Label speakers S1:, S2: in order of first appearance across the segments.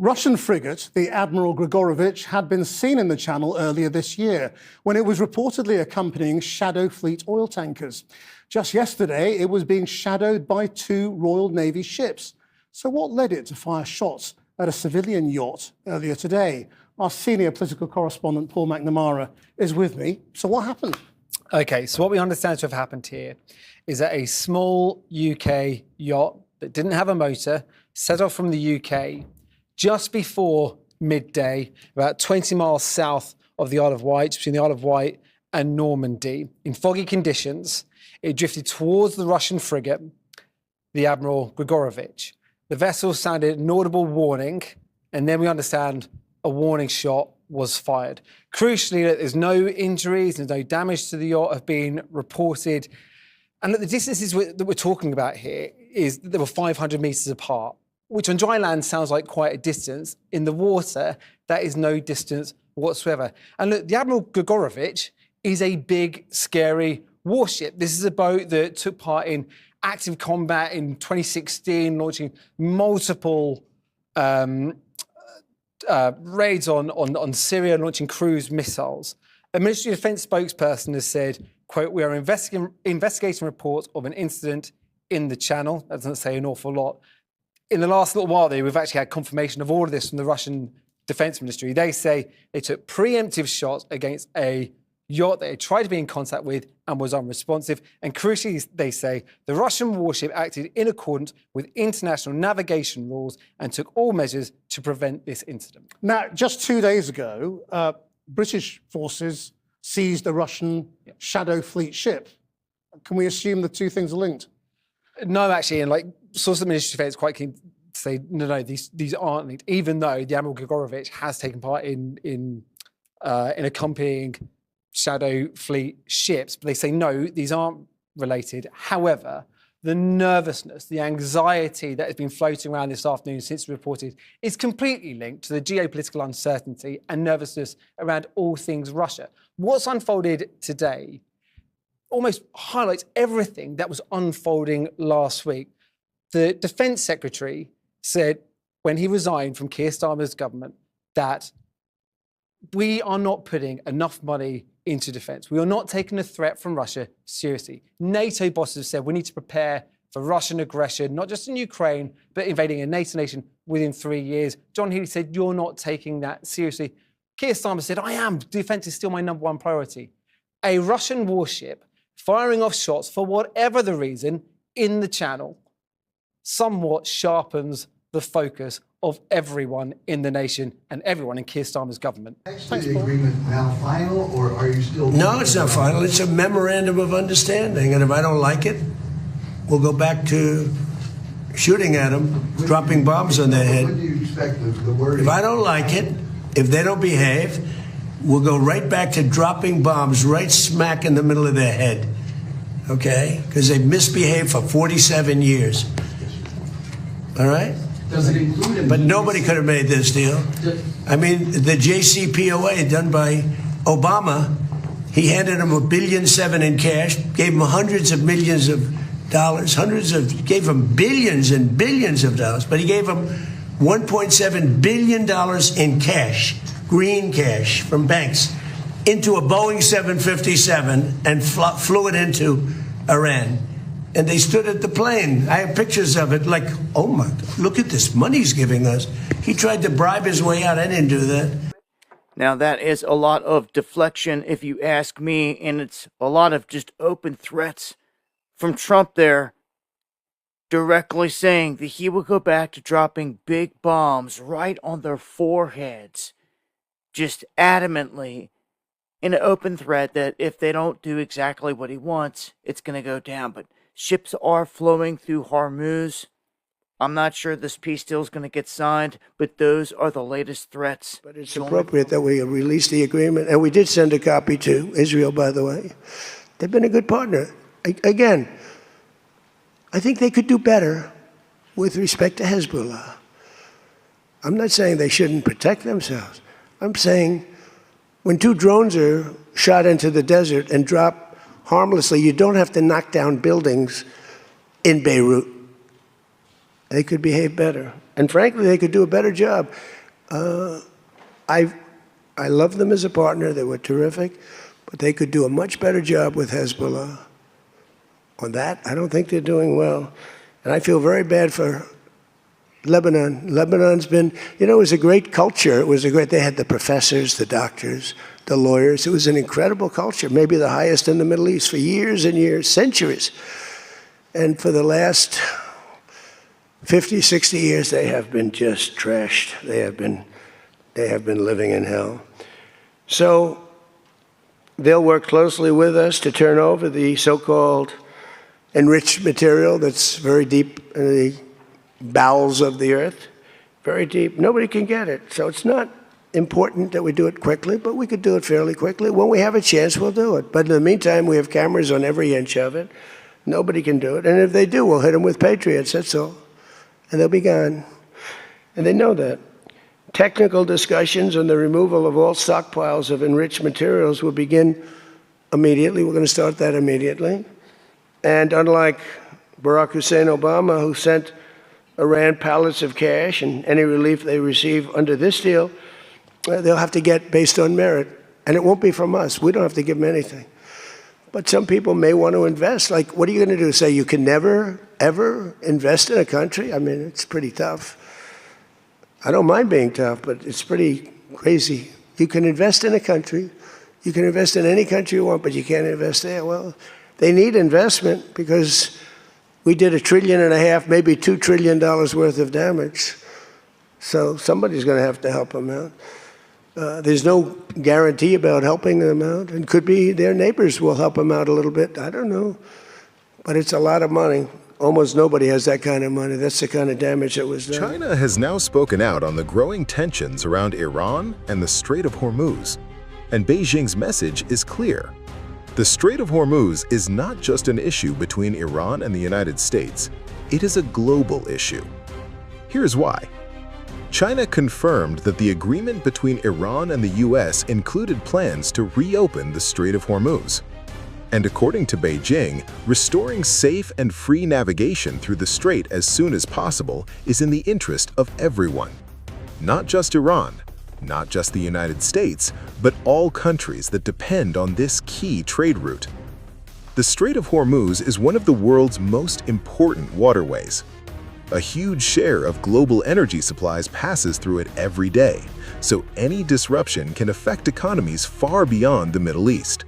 S1: Russian frigate, the Admiral Grigorovich, had been seen in the Channel earlier this year when it was reportedly accompanying Shadow Fleet oil tankers. Just yesterday, it was being shadowed by 2 Royal Navy ships. So what led it to fire shots at a civilian yacht earlier today? Our senior political correspondent, Paul McNamara, is with me. So what happened?
S2: OK, so what we understand to have happened here is that a small UK yacht that didn't have a motor set off from the UK just before midday, about 20 miles south of the Isle of Wight, between the Isle of Wight and Normandy. In foggy conditions, it drifted towards the Russian frigate, the Admiral Grigorovich. The vessel sounded an audible warning, and then we understand a warning shot was fired. Crucially, there's no injuries, there's no damage to the yacht have been reported. And the distances that we're talking about here is that they were 500 metres apart, which on dry land sounds like quite a distance. In the water, that is no distance whatsoever. And look, the Admiral Grigorovich is a big, scary warship. This is a boat that took part in active combat in 2016, launching multiple raids on Syria, launching cruise missiles. A Ministry of Defence spokesperson has said, quote, "We are investigating reports of an incident in the Channel." That doesn't say an awful lot. In the last little while, we've actually had confirmation of all of this from the Russian Defence Ministry. They say they took preemptive shots against a yacht they had tried to be in contact with and was unresponsive. And crucially, they say the Russian warship acted in accordance with international navigation rules and took all measures to prevent this incident.
S1: Now, just 2 days ago, British forces seized a Russian Shadow Fleet ship. Can we assume the two things are linked?
S2: No, actually, and sources of the Ministry of Defence quite keen to say, no, these aren't linked, even though the Admiral Grigorovich has taken part in accompanying Shadow Fleet ships. But they say, no, these aren't related. However, the nervousness, the anxiety that has been floating around this afternoon since reported is completely linked to the geopolitical uncertainty and nervousness around all things Russia. What's unfolded today almost highlights everything that was unfolding last week. The Defence Secretary said when he resigned from Keir Starmer's government that we are not putting enough money into defence. We are not taking the threat from Russia seriously. NATO bosses have said we need to prepare for Russian aggression, not just in Ukraine, but invading a NATO nation within 3 years. John Healey said, you're not taking that seriously. Keir Starmer said, I am. Defence is still my #1 priority. A Russian warship firing off shots for whatever the reason in the Channel somewhat sharpens the focus of everyone in the nation and everyone in Keir Starmer's government.
S3: Is the agreement now final, or are you still...
S4: No, it's not final. It's a memorandum of understanding. And if I don't like it, we'll go back to shooting at them, dropping bombs on their head.
S3: When do you expect the word...
S4: If I don't like it, if they don't behave, we'll go right back to dropping bombs right smack in the middle of their head. Okay? Because they've misbehaved for 47 years. All right?
S3: Does it include...
S4: But nobody could have made this deal. I mean, the JCPOA done by Obama, he handed him $1.7 billion in cash, gave him hundreds of millions of dollars, gave him billions and billions of dollars, but he gave him $1.7 billion in cash, green cash from banks, into a Boeing 757 and flew it into Iran. And they stood at the plane. I have pictures of it, like, oh my God, look at this money he's giving us. He tried to bribe his way out. I didn't do that.
S5: Now, that is a lot of deflection, if you ask me, and it's a lot of just open threats from Trump there, directly saying that he will go back to dropping big bombs right on their foreheads, just adamantly, in an open threat that if they don't do exactly what he wants, it's going to go down. But ships are flowing through Hormuz. I'm not sure this peace deal is going to get signed, but those are the latest threats.
S4: But it's appropriate that we release the agreement. And we did send a copy to Israel, by the way. They've been a good partner. Again, I think they could do better with respect to Hezbollah. I'm not saying they shouldn't protect themselves. I'm saying when 2 drones are shot into the desert and drop harmlessly, you don't have to knock down buildings in Beirut. They could behave better. And frankly, they could do a better job. I love them as a partner. They were terrific. But they could do a much better job with Hezbollah. On that, I don't think they're doing well. And I feel very bad for Lebanon. Lebanon's been, it was a great culture. They had the professors, the doctors, the lawyers. It was an incredible culture, maybe the highest in the Middle East for years and years, centuries. And for the last 50, 60 years, they have been just trashed. They have been living in hell. So they'll work closely with us to turn over the so-called enriched material that's very deep in the bowels of the earth, very deep. Nobody can get it. So it's not important that we do it quickly, but we could do it fairly quickly. When we have a chance, we'll do it. But in the meantime, we have cameras on every inch of it. Nobody can do it. And if they do, we'll hit them with Patriots, that's all. And they'll be gone. And they know that. Technical discussions on the removal of all stockpiles of enriched materials will begin immediately. We're going to start that immediately. And unlike Barack Hussein Obama, who sent Iran pallets of cash and any relief they receive under this deal, they'll have to get based on merit. And it won't be from us. We don't have to give them anything. But some people may want to invest. Like, what are you going to do? Say you can never, ever invest in a country? I mean, it's pretty tough. I don't mind being tough, but it's pretty crazy. You can invest in a country. You can invest in any country you want, but you can't invest there. Well, they need investment because we did $1.5 trillion, maybe $2 trillion worth of damage. So somebody's going to have to help them out. There's no guarantee about helping them out. And could be their neighbors will help them out a little bit. I don't know. But it's a lot of money. Almost nobody has that kind of money. That's the kind of damage that was done.
S6: China has now spoken out on the growing tensions around Iran and the Strait of Hormuz. And Beijing's message is clear. The Strait of Hormuz is not just an issue between Iran and the United States. It is a global issue. Here's why. China confirmed that the agreement between Iran and the US included plans to reopen the Strait of Hormuz. And according to Beijing, restoring safe and free navigation through the strait as soon as possible is in the interest of everyone. Not just Iran, not just the United States, but all countries that depend on this key trade route. The Strait of Hormuz is one of the world's most important waterways. A huge share of global energy supplies passes through it every day, so any disruption can affect economies far beyond the Middle East.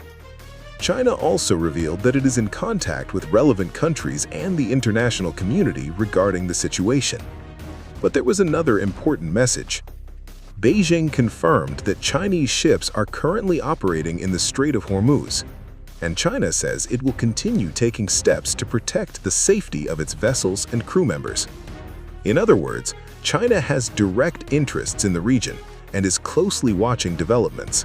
S6: China also revealed that it is in contact with relevant countries and the international community regarding the situation. But there was another important message. Beijing confirmed that Chinese ships are currently operating in the Strait of Hormuz, and China says it will continue taking steps to protect the safety of its vessels and crew members. In other words, China has direct interests in the region and is closely watching developments.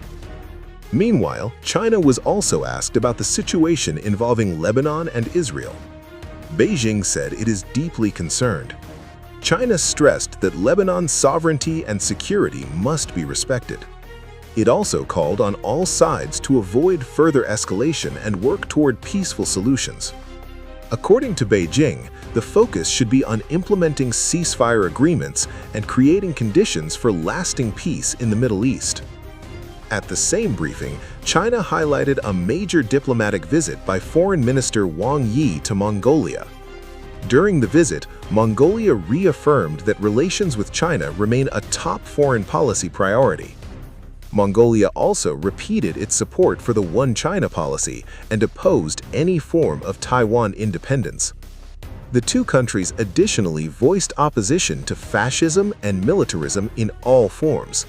S6: Meanwhile, China was also asked about the situation involving Lebanon and Israel. Beijing said it is deeply concerned. China stressed that Lebanon's sovereignty and security must be respected. It also called on all sides to avoid further escalation and work toward peaceful solutions. According to Beijing, the focus should be on implementing ceasefire agreements and creating conditions for lasting peace in the Middle East. At the same briefing, China highlighted a major diplomatic visit by Foreign Minister Wang Yi to Mongolia. During the visit, Mongolia reaffirmed that relations with China remain a top foreign policy priority. Mongolia also repeated its support for the One China policy and opposed any form of Taiwan independence. The two countries additionally voiced opposition to fascism and militarism in all forms.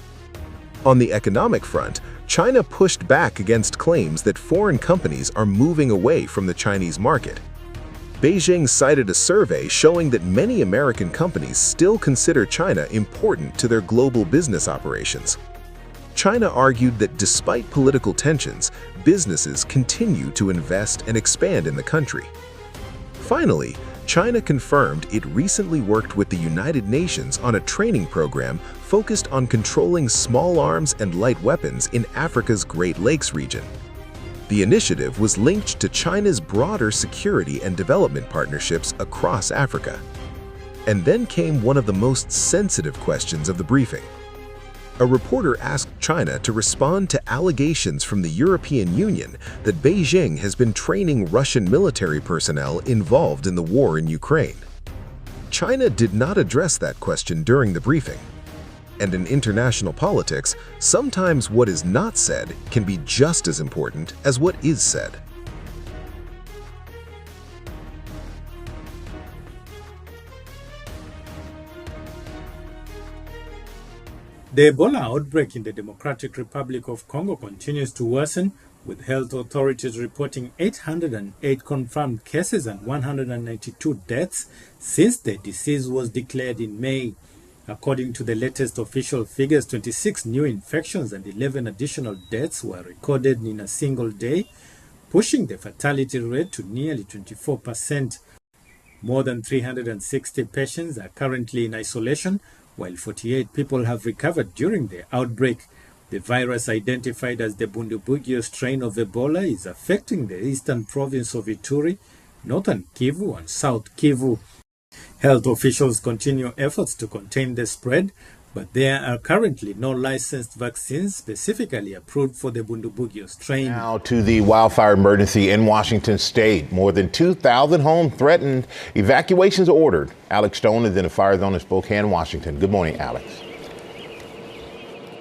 S6: On the economic front, China pushed back against claims that foreign companies are moving away from the Chinese market. Beijing cited a survey showing that many American companies still consider China important to their global business operations. China argued that despite political tensions, businesses continue to invest and expand in the country. Finally, China confirmed it recently worked with the United Nations on a training program focused on controlling small arms and light weapons in Africa's Great Lakes region. The initiative was linked to China's broader security and development partnerships across Africa. And then came one of the most sensitive questions of the briefing. A reporter asked China to respond to allegations from the European Union that Beijing has been training Russian military personnel involved in the war in Ukraine. China did not address that question during the briefing. And in international politics, sometimes what is not said can be just as important as what is said.
S7: The Ebola outbreak in the Democratic Republic of Congo continues to worsen, with health authorities reporting 808 confirmed cases and 192 deaths since the disease was declared in May. According to the latest official figures, 26 new infections and 11 additional deaths were recorded in a single day, pushing the fatality rate to nearly 24%. More than 360 patients are currently in isolation, while 48 people have recovered during the outbreak. The virus, identified as the Bundibugyo strain of Ebola, is affecting the eastern province of Ituri, northern Kivu, and South Kivu. Health officials continue efforts to contain the spread, but there are currently no licensed vaccines specifically approved for the Bundibugyo strain.
S8: Now to the wildfire emergency in Washington state. More than 2,000 homes threatened. Evacuations ordered. Alex Stone is in a fire zone in Spokane, Washington. Good morning, Alex.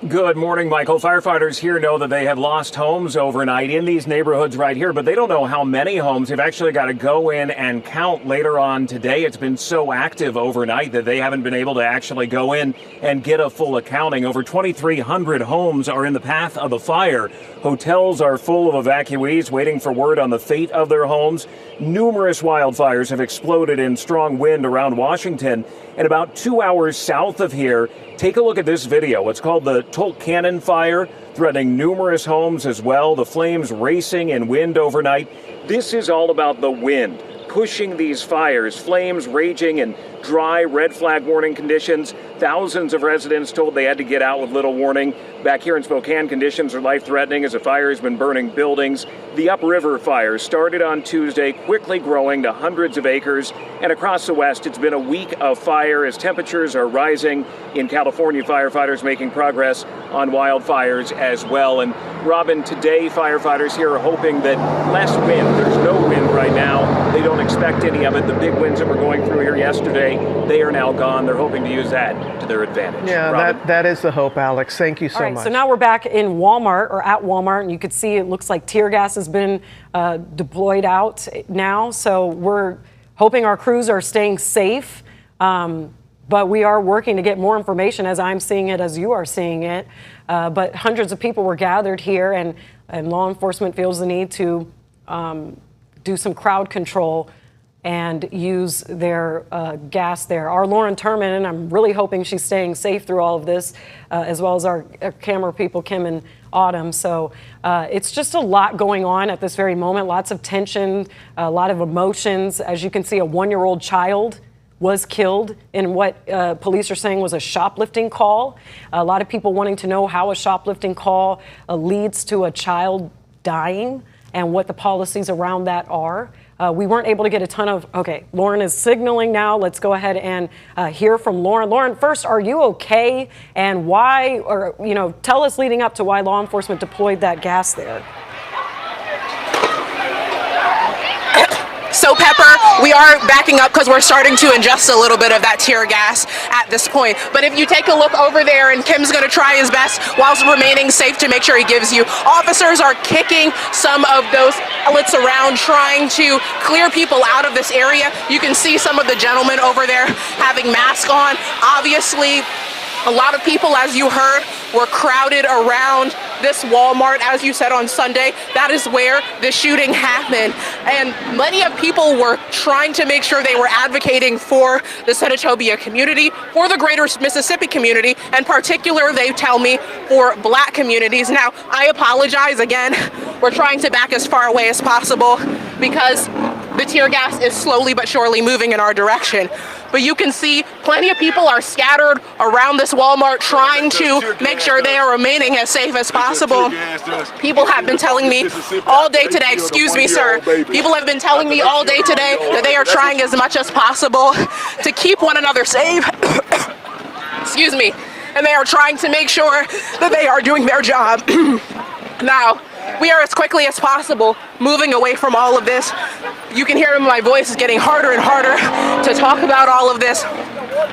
S9: Good morning, Michael. Firefighters here know that they have lost homes overnight in these neighborhoods right here, but they don't know how many homes. They've actually got to go in and count later on today. It's been so active overnight that they haven't been able to actually go in and get a full accounting. Over 2,300 homes are in the path of the fire. Hotels are full of evacuees waiting for word on the fate of their homes. Numerous wildfires have exploded in strong wind around Washington. And about 2 hours south of here, take a look at this video. It's called the Tulkannon Fire, threatening numerous homes as well. The flames racing in wind overnight. This is all about the wind pushing these fires, flames raging in dry red flag warning conditions. Thousands of residents told they had to get out with little warning. Back here in Spokane, conditions are life-threatening as a fire has been burning buildings. The Upriver fire started on Tuesday, quickly growing to hundreds of acres. And across the West, it's been a week of fire as temperatures are rising. In California, firefighters making progress on wildfires as well. And Robin, today firefighters here are hoping that less wind. There's no wind right now. They don't expect any of it. The big winds that were going through here yesterday, they are now gone. They're hoping to use that to their advantage.
S10: Yeah, that is the hope, Alex. Thank you so much.
S11: So now we're back in Walmart, or at Walmart, and you could see it looks like tear gas has been deployed out now. So we're hoping our crews are staying safe. But we are working to get more information as I'm seeing it, as you are seeing it. But hundreds of people were gathered here, and law enforcement feels the need to do some crowd control and use their gas there. Our Lauren Turman, and I'm really hoping she's staying safe through all of this, as well as our camera people, Kim and Autumn. So it's just a lot going on at this very moment, lots of tension, a lot of emotions. As you can see, a 1-year-old child was killed in what police are saying was a shoplifting call. A lot of people wanting to know how a shoplifting call leads to a child dying and what the policies around that are. We weren't able to get a ton of, okay, Lauren is signaling now. Let's go ahead and hear from Lauren. Lauren, first, are you okay? And why, or, tell us leading up to why law enforcement deployed that gas there.
S12: So, Pepper, we are backing up because we're starting to ingest a little bit of that tear gas at this point. But if you take a look over there, and Kim's going to try his best whilst remaining safe to make sure he gives you. Officers are kicking some of those pellets around, trying to clear people out of this area. You can see some of the gentlemen over there having masks on. Obviously, a lot of people, as you heard, were crowded around this Walmart, as you said on Sunday. That is where the shooting happened. And many of people were trying to make sure they were advocating for the Senatobia community, for the greater Mississippi community, and particular, they tell me, for Black communities. Now, I apologize again. We're trying to back as far away as possible because the tear gas is slowly but surely moving in our direction. But you can see plenty of people are scattered around this Walmart trying to make sure they are remaining as safe as possible. People have been telling me all day today, excuse me, sir, people have been telling me all day today that they are trying as much as possible to keep one another safe. Excuse me. And they are trying to make sure that they are doing their job. Now, we are as quickly as possible moving away from all of this. You can hear my voice is getting harder and harder to talk about all of this.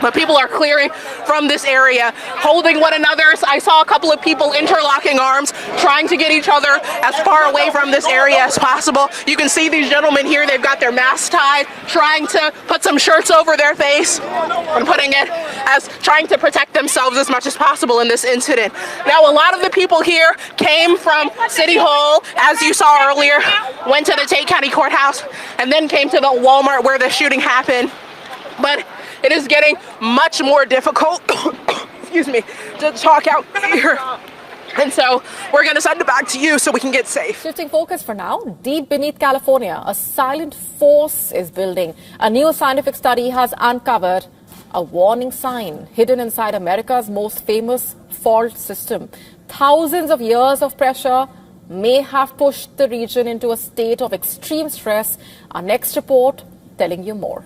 S12: But people are clearing from this area, holding one another. I saw a couple of people interlocking arms, trying to get each other as far away from this area as possible. You can see these gentlemen here, they've got their masks tied, trying to put some shirts over their face and putting it as trying to protect themselves as much as possible in this incident. Now, a lot of the people here came from City Hall, as you saw earlier, went to the Tate County Courthouse, and then came to the Walmart where the shooting happened. But it is getting much more difficult, excuse me, to talk out here. And so we're going to send it back to you so we can get safe.
S13: Shifting focus for now, deep beneath California, a silent force is building. A new scientific study has uncovered a warning sign hidden inside America's most famous fault system. Thousands of years of pressure may have pushed the region into a state of extreme stress. Our next report telling you more.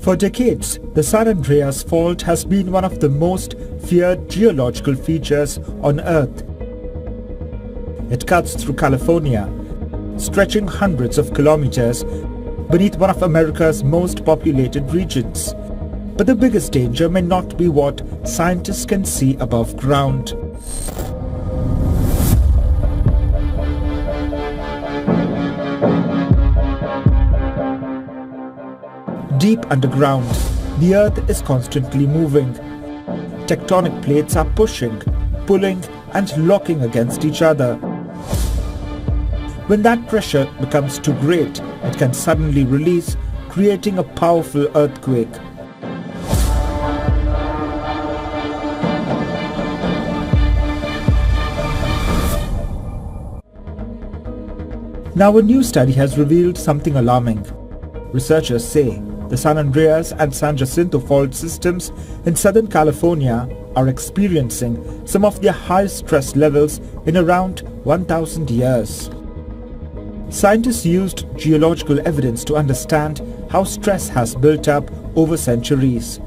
S14: For decades, the San Andreas Fault has been one of the most feared geological features on Earth. It cuts through California, stretching hundreds of kilometers beneath one of America's most populated regions. But the biggest danger may not be what scientists can see above ground. Deep underground, the Earth is constantly moving. Tectonic plates are pushing, pulling, and locking against each other. When that pressure becomes too great, it can suddenly release, creating a powerful earthquake. Now, a new study has revealed something alarming. Researchers say the San Andreas and San Jacinto fault systems in Southern California are experiencing some of their highest stress levels in around 1,000 years. Scientists used geological evidence to understand how stress has built up over centuries.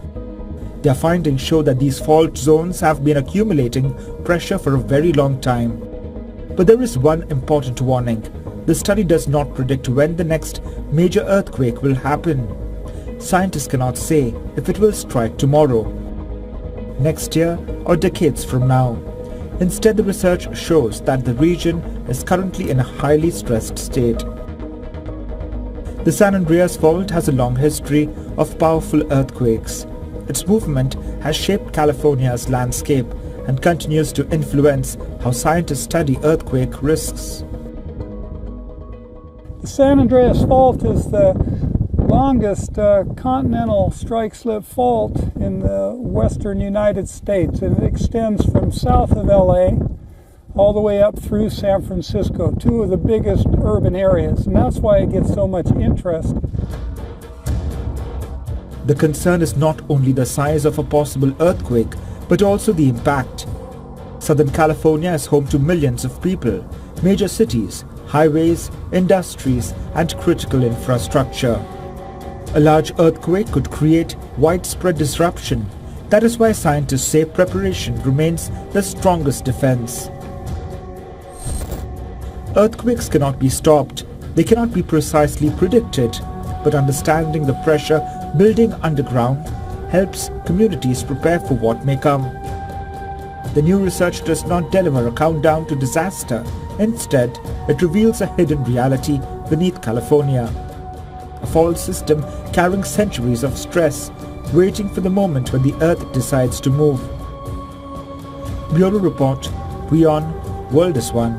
S14: Their findings show that these fault zones have been accumulating pressure for a very long time. But there is one important warning. The study does not predict when the next major earthquake will happen. Scientists cannot say if it will strike tomorrow, next year, or decades from now. Instead, the research shows that the region is currently in a highly stressed state. The San Andreas Fault has a long history of powerful earthquakes. Its movement has shaped California's landscape and continues to influence how scientists study earthquake risks.
S15: The San Andreas Fault is the longest continental strike-slip fault in the western United States, and it extends from south of LA all the way up through San Francisco, two of the biggest urban areas, and that's why it gets so much interest.
S14: The concern is not only the size of a possible earthquake, but also the impact. Southern California is home to millions of people, major cities, highways, industries, and critical infrastructure. A large earthquake could create widespread disruption. That is why scientists say preparation remains the strongest defense. Earthquakes cannot be stopped. They cannot be precisely predicted. But understanding the pressure building underground helps communities prepare for what may come. The new research does not deliver a countdown to disaster. Instead, it reveals a hidden reality beneath California. A fault system carrying centuries of stress, waiting for the moment when the Earth decides to move. Bureau Report, WION, World is One.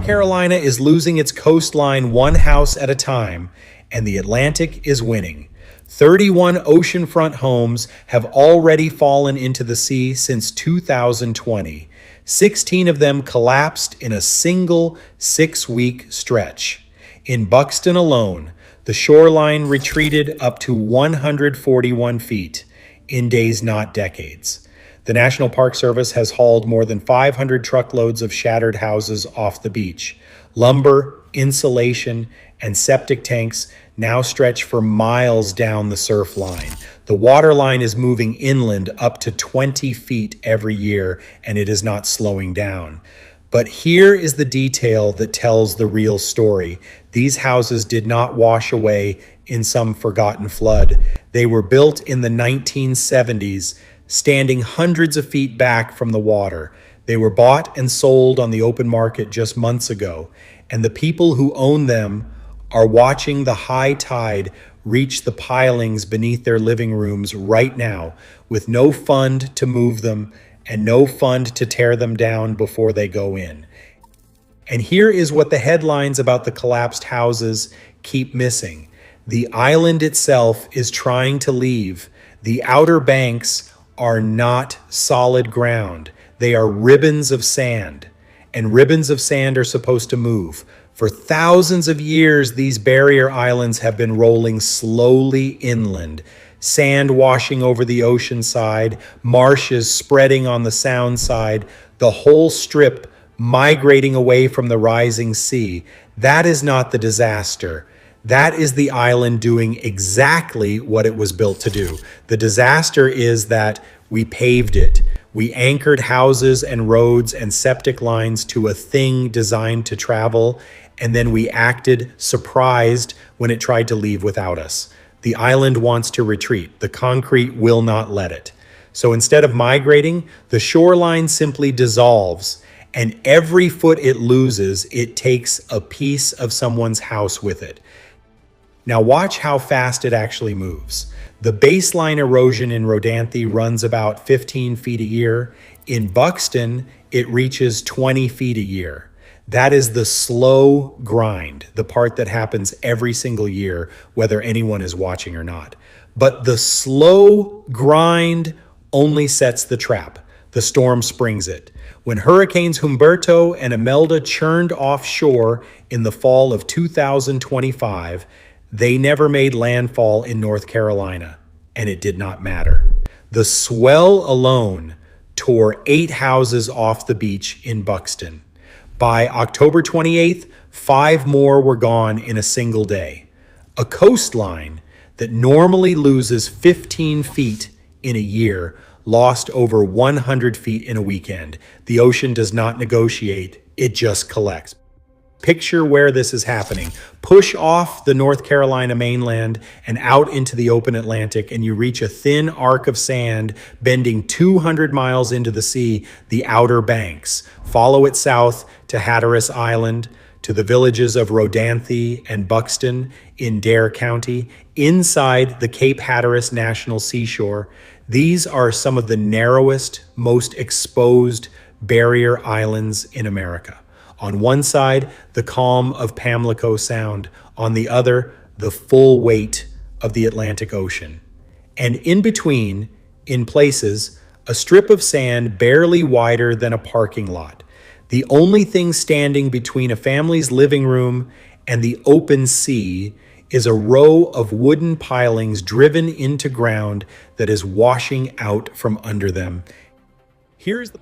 S16: Carolina is losing its coastline one house at a time, and the Atlantic is winning. 31 oceanfront homes have already fallen into the sea since 2020. 16 of them collapsed in a single 6-week stretch. In Buxton alone, the shoreline retreated up to 141 feet in days, not decades. The National Park Service has hauled more than 500 truckloads of shattered houses off the beach. Lumber, insulation, and septic tanks now stretch for miles down the surf line. The water line is moving inland up to 20 feet every year, and it is not slowing down. But here is the detail that tells the real story. These houses did not wash away in some forgotten flood. They were built in the 1970s, standing hundreds of feet back from the water. They were bought and sold on the open market just months ago, and the people who own them are watching the high tide reach the pilings beneath their living rooms right now, with no fund to move them and no fund to tear them down before they go in. And here is what the headlines about the collapsed houses keep missing. The island itself is trying to leave. The outer banks are not solid ground. They are ribbons of sand, and ribbons of sand are supposed to move. For thousands of years, these barrier islands have been rolling slowly inland, sand washing over the ocean side, marshes spreading on the sound side, the whole strip migrating away from the rising sea. That is not the disaster. That is the island doing exactly what it was built to do. The disaster is that we paved it. We anchored houses and roads and septic lines to a thing designed to travel, and then we acted surprised when it tried to leave without us. The island wants to retreat. The concrete will not let it. So instead of migrating, the shoreline simply dissolves, and every foot it loses, it takes a piece of someone's house with it. Now watch how fast it actually moves. The baseline erosion in Rodanthe runs about 15 feet a year. In Buxton, it reaches 20 feet a year. That is the slow grind, the part that happens every single year, whether anyone is watching or not. But the slow grind only sets the trap. The storm springs it. When Hurricanes Humberto and Imelda churned offshore in the fall of 2025, they never made landfall in North Carolina, and it did not matter. The swell alone tore 8 houses off the beach in Buxton. By October 28th, 5 more were gone in a single day. A coastline that normally loses 15 feet in a year lost over 100 feet in a weekend. The ocean does not negotiate, it just collects. Picture where this is happening. Push off the North Carolina mainland and out into the open Atlantic, and you reach a thin arc of sand bending 200 miles into the sea, the Outer Banks. Follow it south to Hatteras Island, to the villages of Rodanthe and Buxton in Dare County, inside the Cape Hatteras National Seashore. These are some of the narrowest, most exposed barrier islands in America. On one side, the calm of Pamlico Sound. On the other, the full weight of the Atlantic Ocean. And in between, in places, a strip of sand barely wider than a parking lot. The only thing standing between a family's living room and the open sea is a row of wooden pilings driven into ground that is washing out from under them. Here's the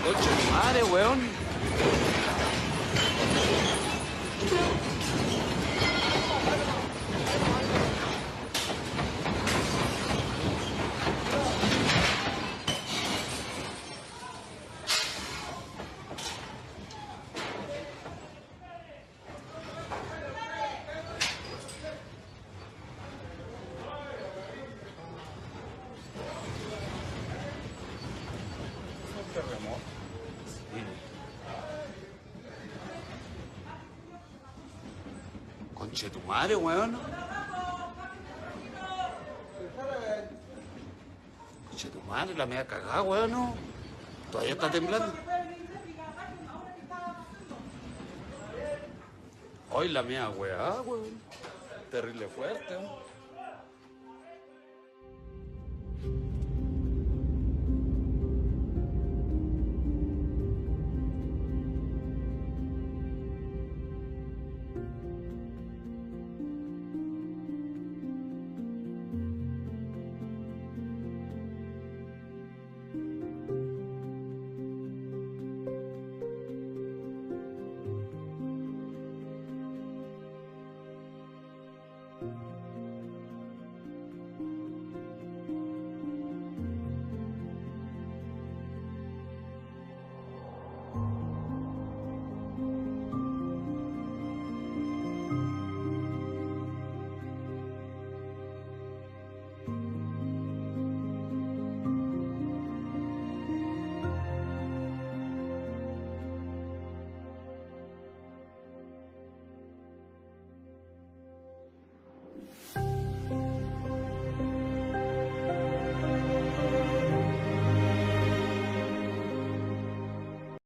S17: Coche de madre, weón. Conche tu madre, weón. Conche tu madre, la media cagada, weón. ¿No? Todavía está temblando. Hoy la media weá, weón. Terrible fuerte, weón.